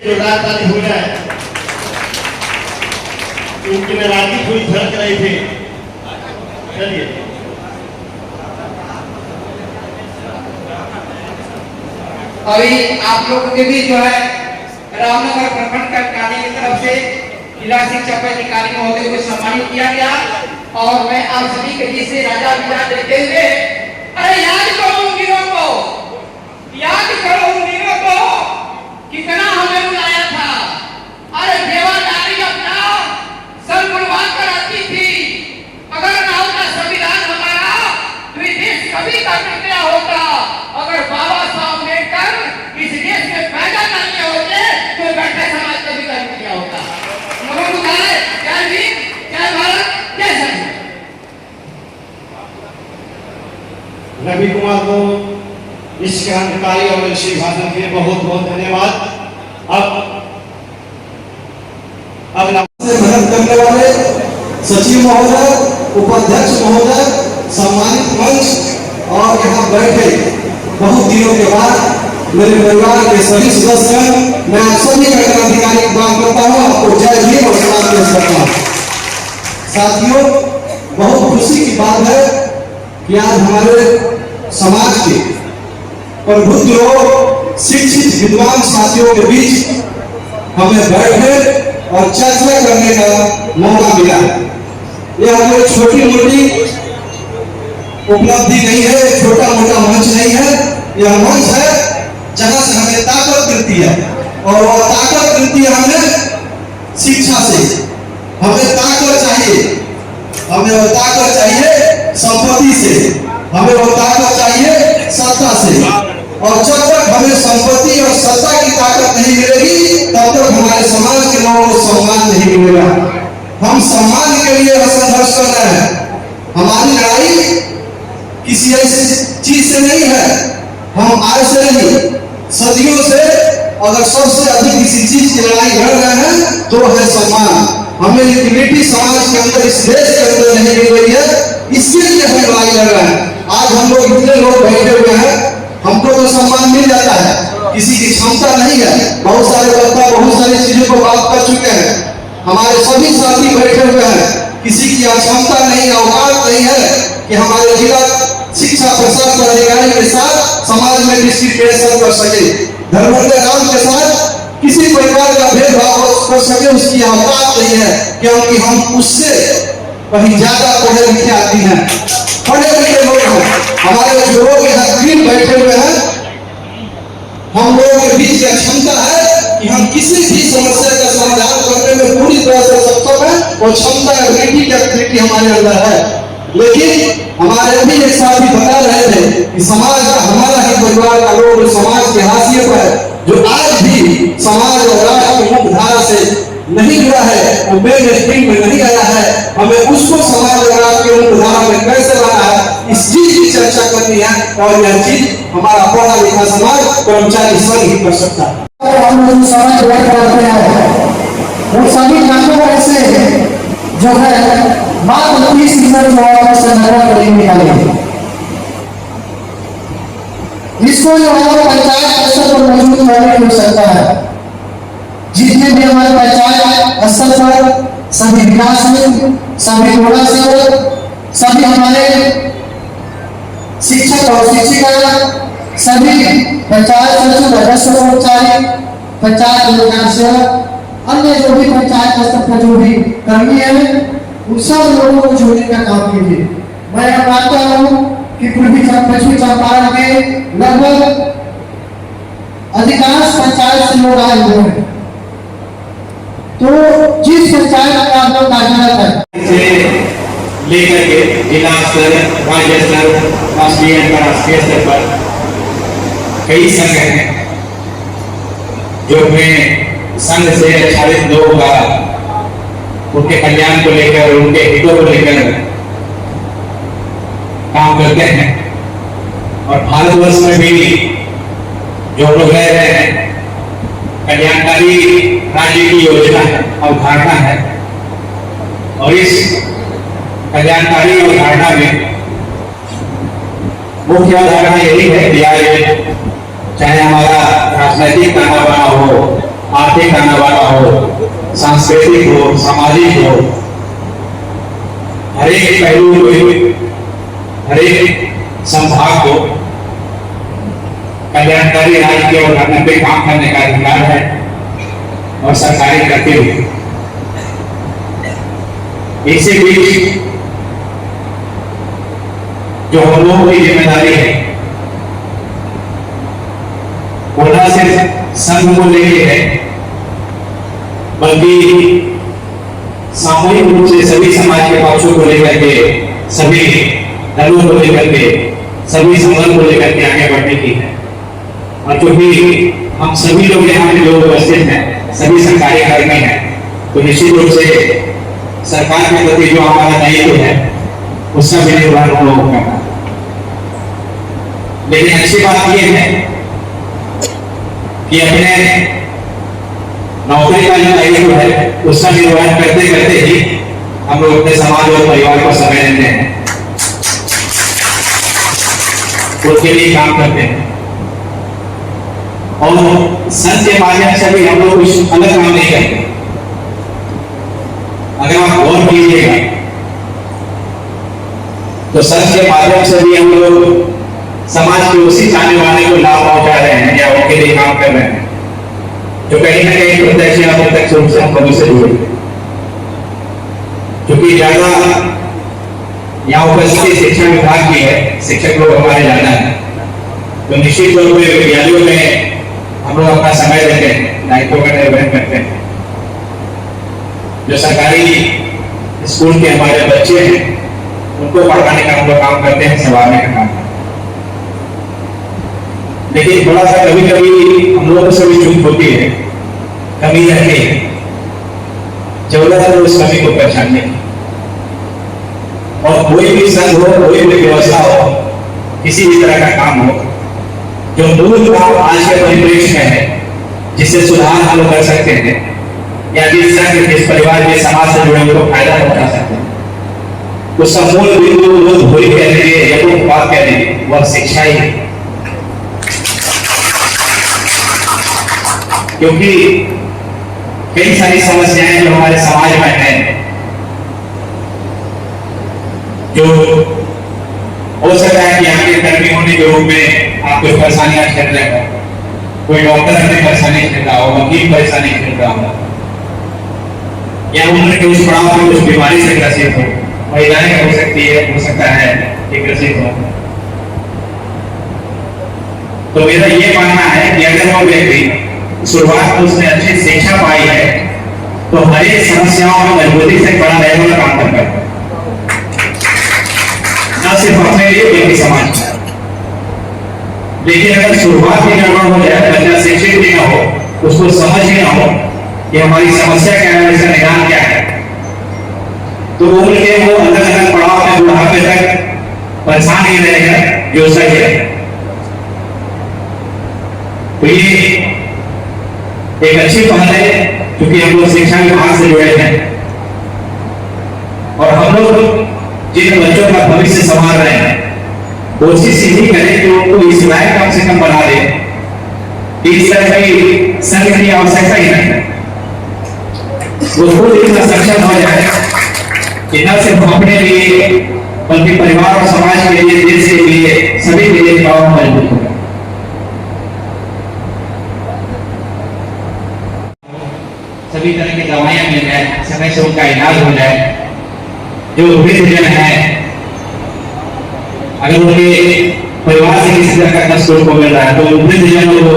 जोरदार ताली हो जाए। उनकी नाराजगी थोड़ी झलक रही थी। चलिए अभी आप लोगों के भी जो है रामनगर प्रखंड कार्यालय की तरफ से जिला शिक्षा पदाधिकारी महोदय को सम्मानित किया गया और मैं आप सभी के बीच से राजा विचार देते हुए अरे याद करो उन दिनों को, याद करो उन दिनों को कितना हमें बुलाया था। अरे देवादारी अपना सर कुर्बान कराती थी। अगर ना होता संविधान हमारा तो ये देश कभी का टूटा होता। अगर बाबा साहब अम्बेडकर इस देश में पैदा न किए होते तो बैठे समाज कभी का नहीं किया होता। जय भीम, जय भारत, जय संविधान। रवि कुमार को इस क्रांतिकारी और अच्छी भाषण के लिए बहुत बहुत धन्यवाद। अब मेहनत करने वाले सचिव महोदय, उपाध्यक्ष महोदय, सम्मानित मंच और यहाँ बैठे बहुत दिनों के बाद मेरे परिवार के सभी सदस्य, मैं आप सभी का क्रांतिकारी काम करता हूँ। आपको जय भीम और सलाम पेश करता हूँ। साथियों, बहुत खुशी की बात है कि आज हमारे समाज के प्रबुद्ध लोग, शिक्षित विद्वान साथियों के बीच हमें बैठे और चर्चा करने का मौका मिला। यह हमारी छोटी मोटी उपलब्धि नहीं है, छोटा मोटा मंच नहीं है। यह मंच है जहां से हमें ताकत मिलती है और वह ताकत मिलती है हमें शिक्षा से। हमें ताकत चाहिए, हमें वह ताकत चाहिए संपत्ति से, हमें वह ताकत चाहिए सत्ता से। और जब तक हमें संपत्ति और सत्ता की ताकत नहीं मिलेगी तब तक हमारे समाज के लोगों को सम्मान नहीं मिलेगा। हम सम्मान के लिए संघर्ष कर रहे हैं। हमारी लड़ाई किसी ऐसी चीज से नहीं है। हम आज से नहीं, सदियों से अगर सबसे अधिक किसी चीज की लड़ाई लड़ रहे हैं तो है सम्मान। हमें इक्विटी समाज के अंदर, इस देश के अंदर नहीं मिल रही है, इसके लिए हम लड़ाई लड़ रहे हैं। आज हम लोग इतने लोग बैठे हुए हैं, हमको तो सम्मान मिल जाता है, किसी की क्षमता नहीं है। बहुत सारे वक्ता बहुत सारी चीजों को बात कर चुके हैं। हमारे सभी साथी बैठे हुए हैं, किसी की क्षमता नहीं, औकात नहीं है कि हमारे जिला शिक्षा प्रशासन पदाधिकारी के साथ समाज में डिस्क्रिमिनेशन कर सके, धर्मेंद्र राम के साथ किसी प्रकार का भेदभाव कर सके, उसकी औकात नहीं है। क्योंकि हम उससे कहीं ज्यादा पढ़े लिखे आदमी हैं, पढ़े लिखे लोग हैं। हमारे जो लोग यहाँ ग्रीन बैठे हुए हैं, हम लोगों के बीच में क्षमता है कि हम किसी भी समस्या का समाधान करने में पूरी तरह से सक्षम है और क्षमता एबिलिटी कैपेसिटी हमारे अंदर है। लेकिन हमारे अभी एक साथी बता रहे थे कि समाज का, हमारा ही परिवार का लोग समाज के हाशिए पर जो आज भी समाज और राष्ट्र की मुख्य धारा से नहीं जुड़ा है, वो मेन स्ट्रीम में नहीं आया है, हमें उसको समाज और राष्ट्र की मुख्य धारा में कैसे लाना है, इस चीज की चर्चा करनी है। और यह चीज हमारा पढ़ा लिखा समाज, कर्मचारी संघ ही कर सकता है। हम लोग समाज करते हैं वो सभी जानवर ऐसे जो है मात्र 30 मिनट से नगर निकाले। इसको जो है पंचायत स्तर पर मौजूद होने हो सकता है। जितने भी हमारे पंचायत स्तर पर सभी विकास में, सभी टोला सेवक, सभी हमारे शिक्षक और शिक्षिका, सभी पंचायत सचिव, राजस्व कर्मचारी, पंचायत रोजगार सेवक, अन्य जो भी पंचायत स्तर पर जो भी कर्मी है, उन सब लोगों को जोड़ने का काम कीजिए। मैं मानता हूँ कि पूर्वी पश्चिमी चंपारण के लगभग अधिकांश पंचायत से लोग आए हुए हैं। तो जिस पंचायत का आप लोग कार्यरत है लेकर के जिला स्तर, राज्य स्तर, राष्ट्रीय अंतर्राष्ट्रीय स्तर पर कई संघ हैं जो अपने संघ से आच्छादित लोगों का, उनके कल्याण को लेकर, उनके हितों को लेकर काम करते हैं। और भारतवर्ष में भी जो लोग रह रहे हैं, कल्याणकारी राज्य की योजना है, अवधारणा है। और इस कल्याणकारी अवधारणा में मुख्य अवधारणा यही है कि आज चाहे हमारा राजनीतिक ताना बाना हो, आर्थिक आने वाला हो, सांस्कृतिक हो, सामाजिक हो, हर एक पहलू को, हर एक संभाग को कल्याणकारी राज्य के और करने पे काम करने का अधिकार है और सरकारें करती हुई इसी बीच जो हम लोगों की जिम्मेदारी है वो न सिर्फ संघ को लेके है बल्कि सामूहिक रूप से सभी समाज के पक्षों को लेकर के, सभी दलों को लेकर के, सभी समाज को लेकर के आगे बढ़ने की है। और क्योंकि हम सभी लोग यहाँ पे जो उपस्थित हैं सभी सरकारी कर्मी हैं, तो निश्चित रूप से सरकार के प्रति जो हमारा दायित्व है उसका भी निर्वहन हम लोगों का करना। लेकिन अच्छी बात यह है कि अपने नौकरी का जो दायित्व है उसका निर्वहन करते करते ही हम लोग अपने समाज और परिवार को समय देते हैं, उसके लिए काम करते हैं। और संघ के माध्यम से भी हम लोग कुछ अलग काम नहीं करते। अगर आप गौर कीजिएगा तो संघ के माध्यम से भी हम लोग समाज के उसी चाहने वाले को लाभ पहुंचा रहे हैं या उनके लिए काम कर रहे हैं जो कहीं ना कहीं प्रत्यक्ष या अप्रत्यक्ष रूप से हम लोगों से जुड़े। क्योंकि ज्यादा यहाँ उपस्थिति शिक्षा विभाग की है, शिक्षक लोग हमारे ज्यादा है, तो निश्चित तौर पर विद्यालयों में हम लोग अपना समय देते हैं, दायित्वों का निर्वहन करते हैं। जो सरकारी स्कूल के हमारे बच्चे हैं उनको पढ़ाने का हम लोग काम करते हैं, संभालने का काम। लेकिन थोड़ा सा कभी कभी हम लोगों से भी चूक होती है, कमी रहती है, जरूरत है उस कमी को पहचानने की। और कोई भी संघ हो, कोई भी व्यवस्था हो, किसी भी तरह का काम हो, जो मूल काम आज के परिप्रेक्ष्य में है जिससे सुधार हम लोग कर सकते हैं या जिस संघ, जिस परिवार, जिस समाज से जुड़े उनको फायदा पहुंचा सकते हैं, उसका मूल बिंदु वो धोरी कह लीजिए या वो बात कह लीजिए, वह शिक्षा ही है। क्योंकि कई सारी समस्याएं जो हमारे समाज में हैं, जो हो सकता है कि आपके कर्मी होने के रूप में आप कुछ परेशानियां झेल रहे हो, कोई डॉक्टर अपनी परेशानी झेल रहा हो, वकील परेशानी झेल रहा हो, या उम्र के उस पड़ाव में कुछ बीमारी से ग्रसित हो, महिलाएं हो सकती है, हो सकता है कि ग्रसित हो। तो मेरा ये मानना है कि अगर वो व्यक्ति शुरुआत में उसने अच्छी शिक्षा पाई है तो हर एक समस्याओं में मजबूती से खड़ा रहने का काम करता है, न सिर्फ अपने लिए बल्कि समाज में। लेकिन अगर शुरुआत ही गड़बड़ हो जाए, बच्चा शिक्षित भी ना हो, उसको समझ ही ना हो कि हमारी समस्या क्या है, इसका निदान क्या है, तो उम्र के वो अलग अलग पड़ाव में बुढ़ापे तक परेशान ही रहेगा, जो सही है। तो ये एक अच्छी पहल है क्योंकि हम लोग शिक्षा विभाग से जुड़े हैं और हम लोग जिन बच्चों का भविष्य संभाल रहे हैं कोशिश यही करें कि उनको इस लायक कम से कम बना दे, इस तरह की संघ की आवश्यकता ही नहीं है। वो खुद इतना सक्षम हो जाए कि न सिर्फ अपने लिए बल्कि परिवार और समाज के लिए, देश के लिए, सभी के लिए मजबूत हो। सभी तरह की दवाइयां मिल जाए, समय से उनका इलाज हो जाए। जो वृद्धजन है अगर उनके परिवार से किसी तरह का कष्ट उनको मिल रहा है तो वृद्धजन को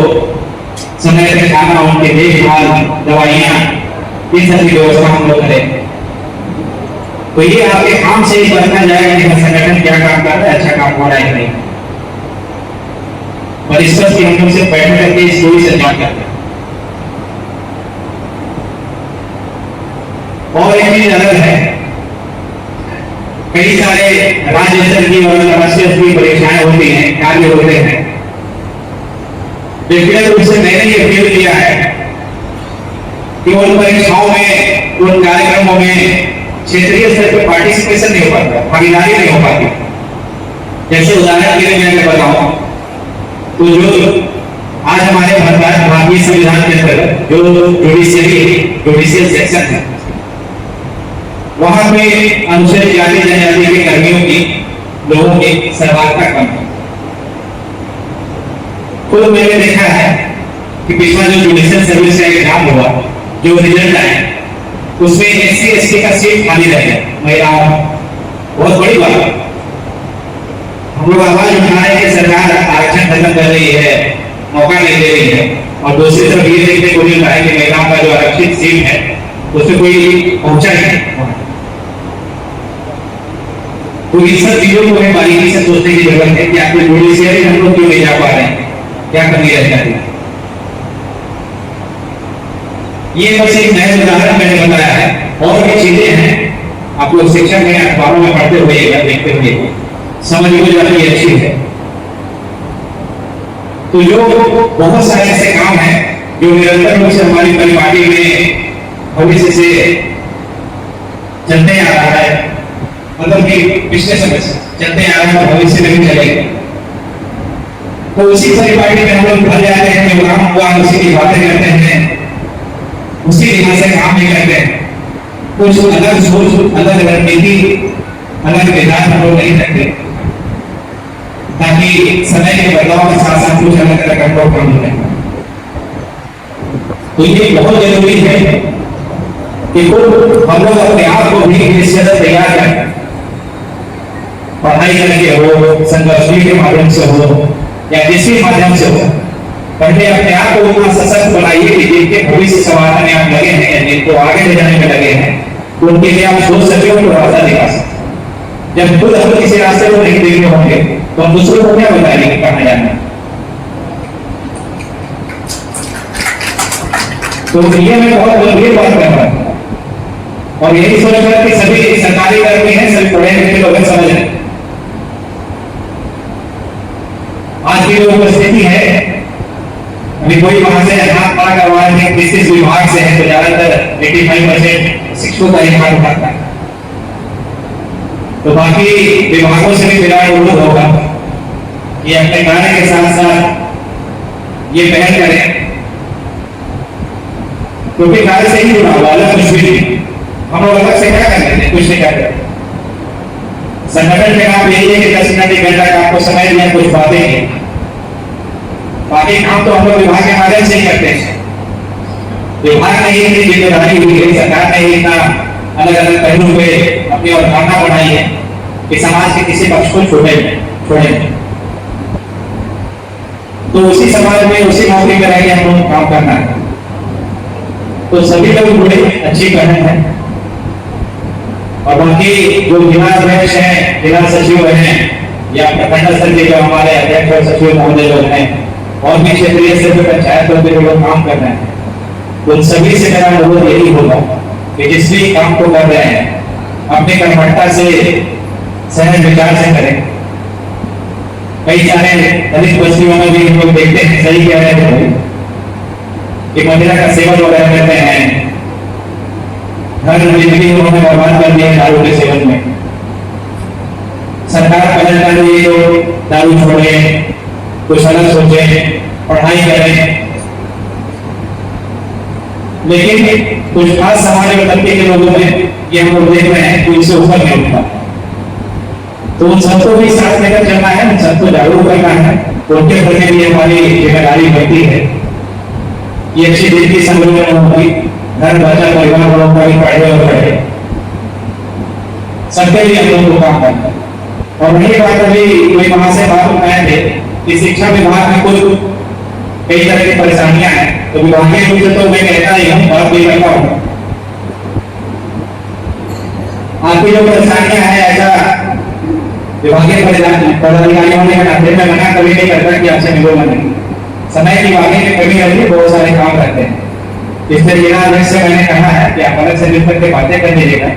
समय पे खाना, उनके देखभाल, दवाइयां, इन सभी व्यवस्था हम लोग करें। तो ये आपके काम से ही पता जाएगा कि संगठन क्या काम कर रहा है, अच्छा काम हो रहा है नहीं। और इस पर हम लोग से बैठ करके इस स्टोरी से बात करते हैं। और एक चीज अलग है, कई सारे राज्य स्तर की और राष्ट्रीय स्तर की परीक्षाएं होती हैं, कार्य होते हैं। व्यक्तिगत रूप से मैंने ये फील किया है कि उन परीक्षाओं में, उन कार्यक्रमों में क्षेत्रीय स्तर पर पार्टिसिपेशन नहीं हो पाता, भागीदारी नहीं हो पाती। जैसे उदाहरण के लिए मैं बताऊं तो जो आज हमारे भारतीय संविधान के अंतर्गत जो जुडिशियल सेक्शन है, वहां पे अनुसूचित जाति जनजाति के कर्मियों की, लोगों की सहभागिता कम है। खुद मैंने देखा है कि पिछला जो जुडिशियल सर्विस का एग्जाम हुआ, जो रिजल्ट आया, उसमें SC/ST का सीट खाली रह गया महिलाओं, बहुत बड़ी बात है। हम लोग आवाज उठा रहे हैं कि सरकार आरक्षण खत्म कर रही है, मौका नहीं दे रही है, और दूसरी तरफ ये देखने को मिल रहा है कि महिलाओं का जो आरक्षित सीट है उसमें कोई पहुंचा नहीं। तो इन सब चीजों को हमें बारीकी से सोचने की जरूरत है कि आपके जुडिशियरी हम लोग क्यों नहीं जा पा रहे हैं, क्या कमी रह जाती है। ये बस एक नया उदाहरण मैंने बताया है, और भी चीजें हैं आप लोग शिक्षक में अखबारों में पढ़ते हुए या देखते हुए समझ में जाती अच्छी है। तो जो बहुत सारे ऐसे काम हैं जो निरंतर रूप से हमारी परिपाटी में भविष्य से चलते आ रहा है, मतलब कि पिछले समय से चलते आ रहा है, भविष्य में भी चलेगा। तो उसी परिपाटी में हम लोग भर जाते हैं, जो काम हुआ उसी की बातें करते हैं, उसी लिहाज से काम नहीं करते हैं। कुछ अलग सोच, अलग रणनीति, अलग विधान हम लोग नहीं रखते, ताकि समय के बदलाव के साथ साथ कुछ अलग अलग अनुभव काम हो जाए। तो ये बहुत जरूरी है कि हम लोग अपने आप को भी निश्चित तैयार करें, पढ़ाई करके हो, संघर्ष के माध्यम से हो या किसी माध्यम से हो, पहले अपने आप को उतना सशक्त बनाइए कि जिनके भविष्य संवारने में आप लगे हैं या जिनको आगे ले जाने में लगे हैं, तो उनके लिए आप सोच सके और रास्ता दिखा सके। जब खुद हम किसी रास्ते को नहीं देख रहे होंगे तो हम दूसरों को क्या बताएंगे कि कहाँ जाना है। तो ये मैं बहुत गंभीर बात कर रहा हूँ, और यही सोचकर कि सभी सरकारी कर्मी हैं, सभी पढ़े लिखे लोग समझ रहे। आज की जो उपस्थिति है, अभी कोई वहां से हाथ खड़ा करवा रहे हैं, किस विभाग से है, तो ज्यादातर 85% शिक्षकों का ही हाथ उठाता है। तो बाकी विभागों से भी मेरा अनुरोध होगा कि अपने कार्य के साथ साथ ये पहल करें, क्योंकि कार्य से ही जुड़ा हुआ अलग कुछ भी नहीं। हम लोग अलग से क्या कर लेते हैं, कुछ नहीं कर रहे। संगठन के काम यही है कि 10 मिनट 1 घंटा का आपको समय दिया, कुछ बातें हैं, बाकी काम तो हम लोग विभाग के माध्यम से ही करते हैं। विभाग ने ही जिम्मेदारी हुई है, सरकार ने ही इतना अलग अलग पहलू पे अपनी अवधारणा बनाई है कि समाज के किसी पक्ष को छोड़े। तो उसी समाज में उसी मौके पर रह हम लोग काम करना है। तो सभी लोग जुड़े, अच्छी पहल है। और बाकी जो जिला अध्यक्ष हैं, जिला सचिव हैं या प्रखंड स्तर के जो हमारे अध्यक्ष और सचिव महोदय लोग हैं, और भी क्षेत्रीय स्तर पर पंचायत स्तर पर लोग काम कर रहे हैं, उन सभी से मेरा अनुरोध यही होगा कि जिस भी काम को कर रहे हैं अपनी कर्मठता से, सहज विचार से करें। कई सारे दलित बस्तियों में भी हम लोग देखते हैं, सही कह रहे हैं कि महिला का सेवन वगैरह करते हैं, घर जिंदगी उन्होंने बर्बाद कर दिया दारू के सेवन में। सरकार पहल कर रही है तो दारू छोड़े, कुछ अलग सोचे, पढ़ाई करें, लेकिन कुछ खास समाज में तबके के लोगों में ये हम लोग देख रहे हैं कि इससे ऊपर नहीं उठता। तो उन सबको भी साथ लेकर चलना है, उन सबको जागरूक करना है। उनके प्रति भी हमारी जिम्मेदारी बनती है कि अच्छी जिंदगी संलग्न होगी, घर बच्चा परिवार वालों का भी पढ़े और पढ़े, सबके लिए हम लोग को काम करना है। और वही बात अभी कोई वहां से बात उठाए थे कि शिक्षा विभाग में कुछ कई तरह की परेशानियां हैं, तो विभागीय रूप से तो मैं कहता ही हूँ, बात भी करता हूँ। आपकी जो परेशानियां हैं, ऐसा विभागीय पदाधिकारियों ने मैं मना कभी नहीं करता कि आपसे मिलो नहीं। समय की वाकई में कमी रहती है, बहुत सारे काम रहते हैं। इसलिए जिला अध्यक्ष से मैंने कहा है कि आप अलग से मिलकर के बातें कर लीजिएगा।